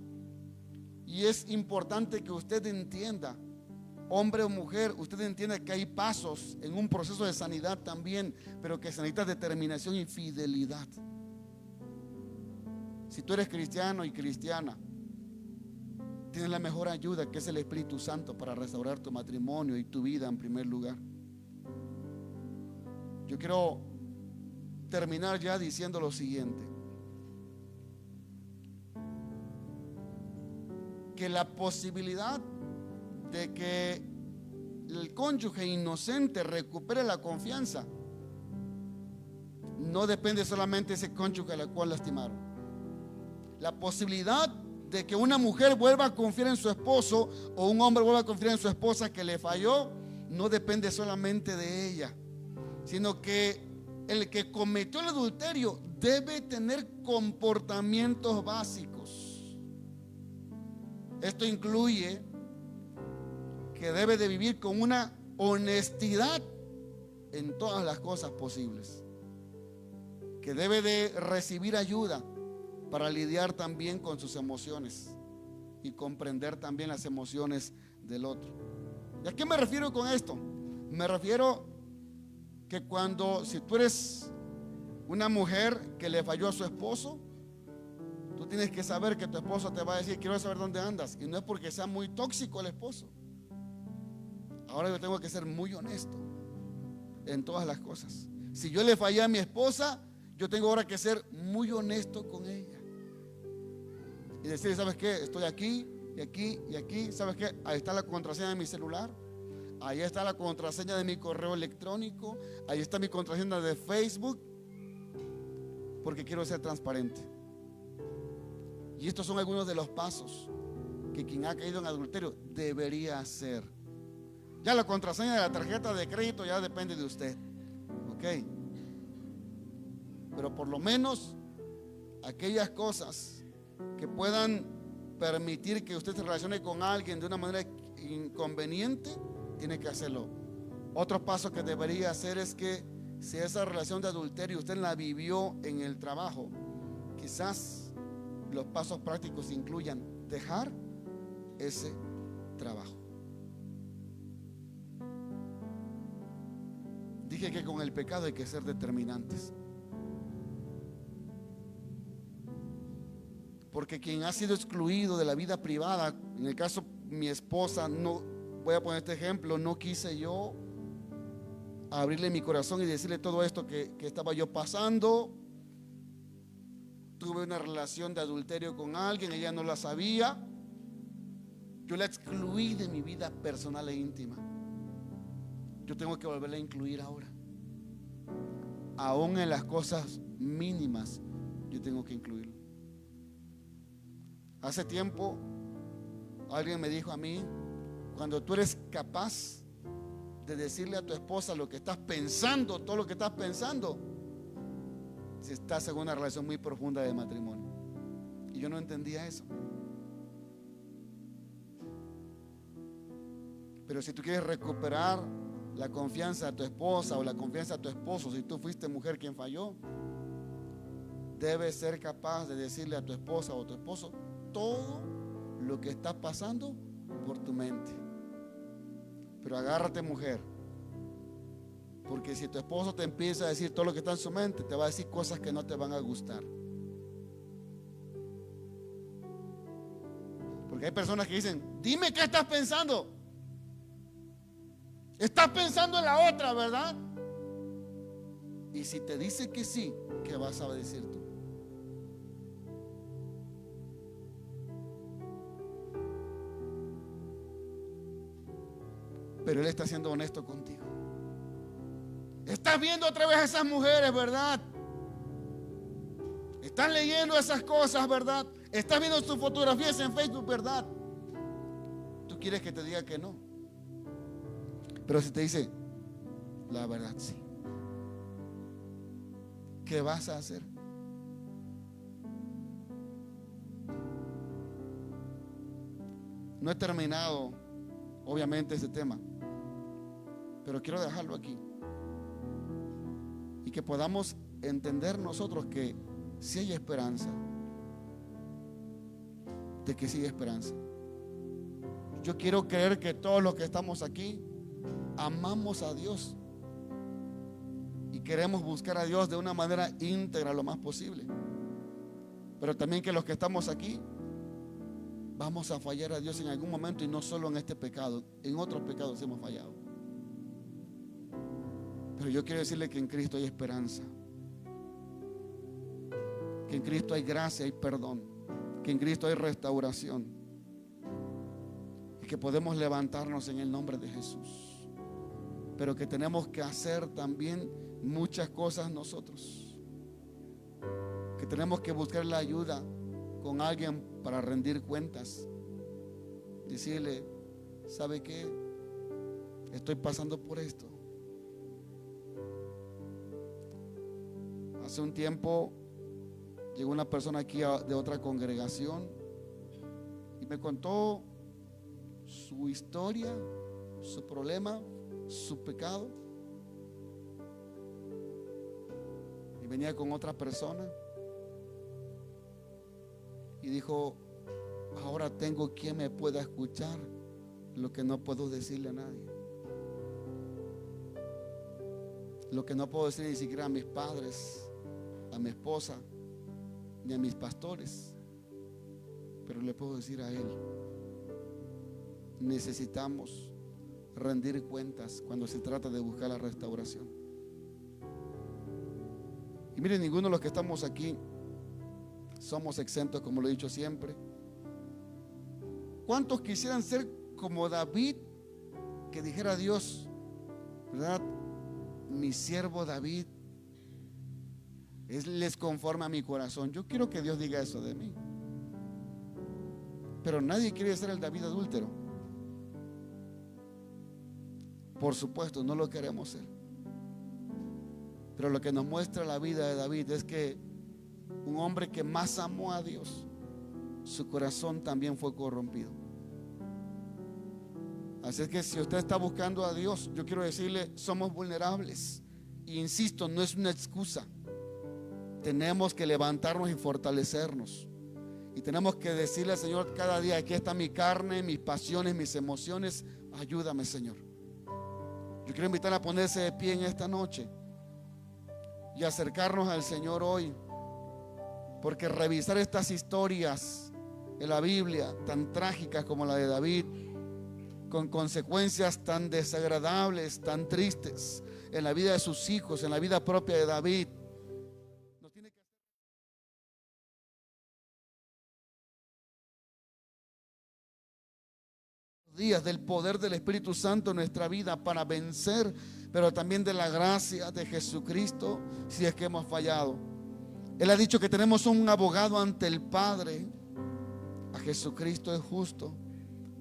Y es importante que usted entienda, hombre o mujer, usted entienda que hay pasos en un proceso de sanidad también, pero que se necesita determinación y fidelidad. Si tú eres cristiano y cristiana, tienes la mejor ayuda, que es el Espíritu Santo, para restaurar tu matrimonio y tu vida en primer lugar. Yo quiero terminar ya diciendo lo siguiente: que la posibilidad de que el cónyuge inocente recupere la confianza no depende solamente de ese cónyuge al cual lastimaron. La posibilidad de que una mujer vuelva a confiar en su esposo o un hombre vuelva a confiar en su esposa que le falló no depende solamente de ella, sino que el que cometió el adulterio debe tener comportamientos básicos. Esto incluye que debe de vivir con una honestidad en todas las cosas posibles, que debe de recibir ayuda para lidiar también con sus emociones y comprender también las emociones del otro. ¿Y a qué me refiero con esto? Me refiero que si tú eres una mujer que le falló a su esposo, tú tienes que saber que tu esposo te va a decir: quiero saber dónde andas. Y no es porque sea muy tóxico el esposo. Ahora yo tengo que ser muy honesto en todas las cosas. Si yo le fallé a mi esposa, yo tengo ahora que ser muy honesto con ella y decirle: ¿sabes qué? Estoy aquí y aquí y aquí. ¿Sabes qué? Ahí está la contraseña de mi celular, ahí está la contraseña de mi correo electrónico, ahí está mi contraseña de Facebook, porque quiero ser transparente. Y estos son algunos de los pasos que quien ha caído en adulterio debería hacer. Ya la contraseña de la tarjeta de crédito ya depende de usted, ¿ok? Pero por lo menos aquellas cosas que puedan permitir que usted se relacione con alguien de una manera inconveniente, tiene que hacerlo. Otro paso que debería hacer es que si esa relación de adulterio usted la vivió en el trabajo, quizás los pasos prácticos incluyan dejar ese trabajo. Dije que con el pecado hay que ser determinantes, porque quien ha sido excluido de la vida privada, en el caso mi esposa, no voy a poner este ejemplo, no quise yo abrirle mi corazón y decirle todo esto que estaba yo pasando. Tuve una relación de adulterio con alguien, ella no la sabía, yo la excluí de mi vida personal e íntima. Yo tengo que volverla a incluir ahora. Aún en las cosas mínimas yo tengo que incluirlo. Hace tiempo alguien me dijo a mí: cuando tú eres capaz de decirle a tu esposa lo que estás pensando, todo lo que estás pensando, si estás en una relación muy profunda de matrimonio. Y yo no entendía eso. Pero si tú quieres recuperar la confianza de tu esposa o la confianza de tu esposo, si tú fuiste mujer quien falló, debes ser capaz de decirle a tu esposa o a tu esposo todo lo que está pasando por tu mente. Pero agárrate, mujer, porque si tu esposo te empieza a decir todo lo que está en su mente, te va a decir cosas que no te van a gustar. Porque hay personas que dicen: dime qué estás pensando. Estás pensando en la otra, ¿verdad? Y si te dice que sí, ¿qué vas a decir tú? Pero él está siendo honesto contigo. Estás viendo otra vez a esas mujeres, ¿verdad? Estás leyendo esas cosas, ¿verdad? Estás viendo sus fotografías en Facebook, ¿verdad? Tú quieres que te diga que no. Pero si te dice: la verdad sí, ¿qué vas a hacer? No he terminado, obviamente, ese tema, pero quiero dejarlo aquí. que podamos entender nosotros que sí hay esperanza, de que sí hay esperanza. Yo quiero creer que todos los que estamos aquí amamos a Dios y queremos buscar a Dios de una manera íntegra lo más posible, pero también que los que estamos aquí vamos a fallar a Dios en algún momento, y no solo en este pecado, en otros pecados hemos fallado. Pero yo quiero decirle que en Cristo hay esperanza, que en Cristo hay gracia, hay perdón, que en Cristo hay restauración, y que podemos levantarnos en el nombre de Jesús, pero que tenemos que hacer también muchas cosas nosotros, que tenemos que buscar la ayuda con alguien para rendir cuentas, decirle: ¿sabe qué? Estoy pasando por esto. Hace un tiempo llegó una persona aquí de otra congregación y me contó su historia, su problema, su pecado, y venía con otra persona y dijo: ahora tengo quien me pueda escuchar lo que no puedo decirle a nadie, lo que no puedo decir ni siquiera a mis padres, a mi esposa, ni a mis pastores, pero le puedo decir a él. Necesitamos rendir cuentas cuando se trata de buscar la restauración. Y miren, ninguno de los que estamos aquí somos exentos, como lo he dicho siempre. ¿Cuántos quisieran ser como David, que dijera a Dios, ¿verdad? Mi siervo David les conforme a mi corazón? Yo quiero que Dios diga eso de mí. Pero nadie quiere ser el David adúltero. Por supuesto, no lo queremos ser. Pero lo que nos muestra la vida de David es que un hombre que más amó a Dios, su corazón también fue corrompido. Así es que si usted está buscando a Dios, yo quiero decirle: somos vulnerables. Y insisto, no es una excusa. Tenemos que levantarnos y fortalecernos. Y tenemos que decirle al Señor cada día: aquí está mi carne, mis pasiones, mis emociones. Ayúdame, Señor. Yo quiero invitarle a ponerse de pie en esta noche y acercarnos al Señor hoy, porque revisar estas historias en la Biblia, tan trágicas como la de David, con consecuencias tan desagradables, tan tristes en la vida de sus hijos, en la vida propia de David, nos tiene que días del poder del Espíritu Santo en nuestra vida para vencer, pero también de la gracia de Jesucristo si es que hemos fallado. Él ha dicho que tenemos un abogado ante el Padre, a Jesucristo es justo,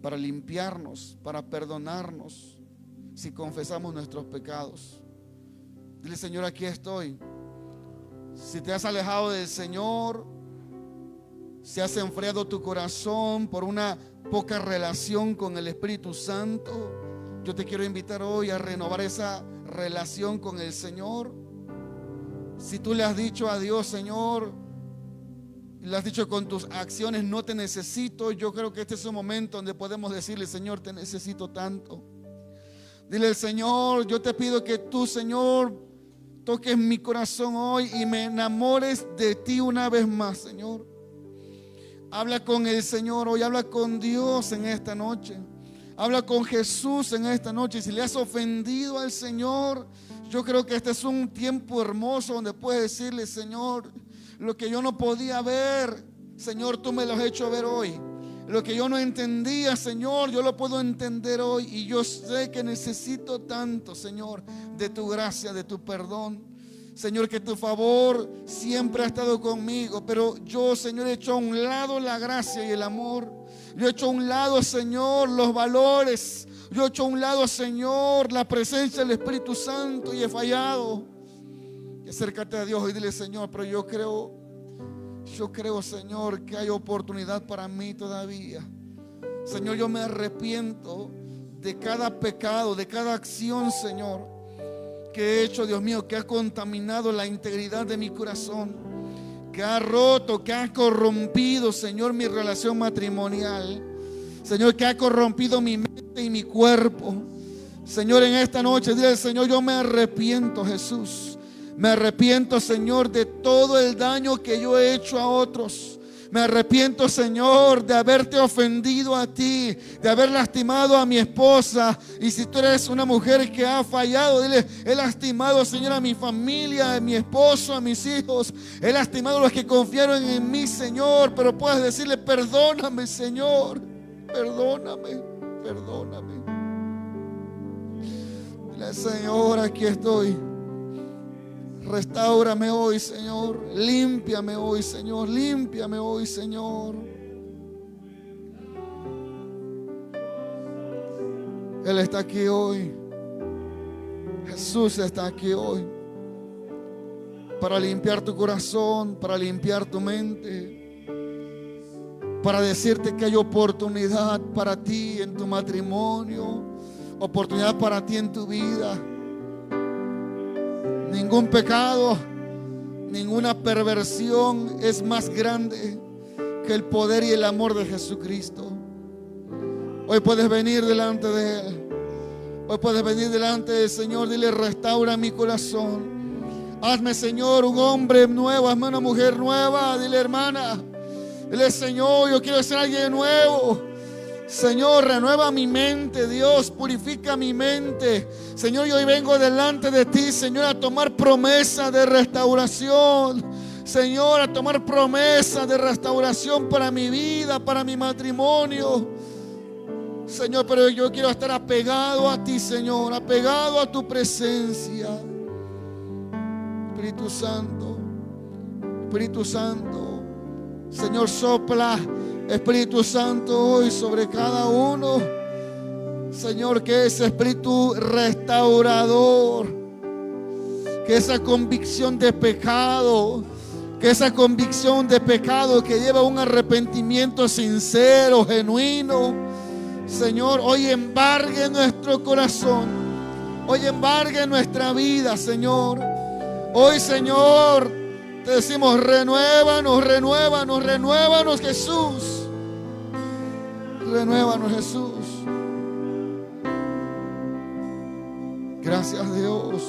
para limpiarnos, para perdonarnos si confesamos nuestros pecados. Dile: Señor, aquí estoy. Si te has alejado del Señor, si has enfriado tu corazón por una poca relación con el Espíritu Santo, yo te quiero invitar hoy a renovar esa relación con el Señor. Si tú le has dicho a Dios: Señor, y le has dicho con tus acciones: no te necesito, yo creo que este es un momento donde podemos decirle: Señor, te necesito tanto. Dile al Señor: yo te pido que tú, Señor, toques mi corazón hoy y me enamores de ti una vez más, Señor. Habla con el Señor hoy, habla con Dios en esta noche, habla con Jesús en esta noche. Si le has ofendido al Señor, yo creo que este es un tiempo hermoso donde puedes decirle: Señor, lo que yo no podía ver, Señor, tú me lo has hecho ver hoy. Lo que yo no entendía, Señor, yo lo puedo entender hoy. Y yo sé que necesito tanto, Señor, de tu gracia, de tu perdón. Señor, que tu favor siempre ha estado conmigo, pero yo, Señor, he hecho a un lado la gracia y el amor. Yo he hecho a un lado, Señor, los valores. Yo he hecho a un lado, Señor, la presencia del Espíritu Santo, y he fallado. Y acércate a Dios y dile: Señor, pero yo creo, Señor, que hay oportunidad para mí todavía. Señor, yo me arrepiento de cada pecado, de cada acción, Señor, que he hecho, Dios mío, que ha contaminado la integridad de mi corazón, que ha roto, que ha corrompido, Señor, mi relación matrimonial, Señor, que ha corrompido mi mente y mi cuerpo. Señor, en esta noche dile al Señor: yo me arrepiento, Jesús. Me arrepiento, Señor, de todo el daño que yo he hecho a otros. Me arrepiento, Señor, de haberte ofendido a ti, de haber lastimado a mi esposa. Y si tú eres una mujer que ha fallado, dile: he lastimado, Señor, a mi familia, a mi esposo, a mis hijos. He lastimado a los que confiaron en mí, Señor. Pero puedes decirle: perdóname, Señor. Perdóname, perdóname. Dile: Señor, aquí estoy. Restáurame hoy, Señor. Límpiame hoy, Señor. Límpiame hoy, Señor. Él está aquí hoy. Jesús está aquí hoy para limpiar tu corazón, para limpiar tu mente, para decirte que hay oportunidad para ti en tu matrimonio, oportunidad para ti en tu vida. Ningún pecado, ninguna perversión es más grande que el poder y el amor de Jesucristo. Hoy puedes venir delante de Él. Hoy puedes venir delante del Señor. Dile: restaura mi corazón. Hazme, Señor, un hombre nuevo. Hazme una mujer nueva. Dile: hermana, dile: Señor, yo quiero ser alguien nuevo. Señor, renueva mi mente, Dios, purifica mi mente. Señor, yo hoy vengo delante de ti, Señor, a tomar promesa de restauración. Señor, a tomar promesa de restauración para mi vida, para mi matrimonio. Señor, pero yo quiero estar apegado a ti, Señor, apegado a tu presencia. Espíritu Santo, Espíritu Santo, Señor, sopla, Espíritu Santo, hoy sobre cada uno, Señor, que ese espíritu restaurador, que esa convicción de pecado, que esa convicción de pecado que lleva a un arrepentimiento sincero, genuino, Señor, hoy embargue nuestro corazón, hoy embargue nuestra vida, Señor. Hoy, Señor, te decimos: renuévanos, renuévanos, renuévanos, Jesús. Renuévanos, Jesús. Gracias, Dios.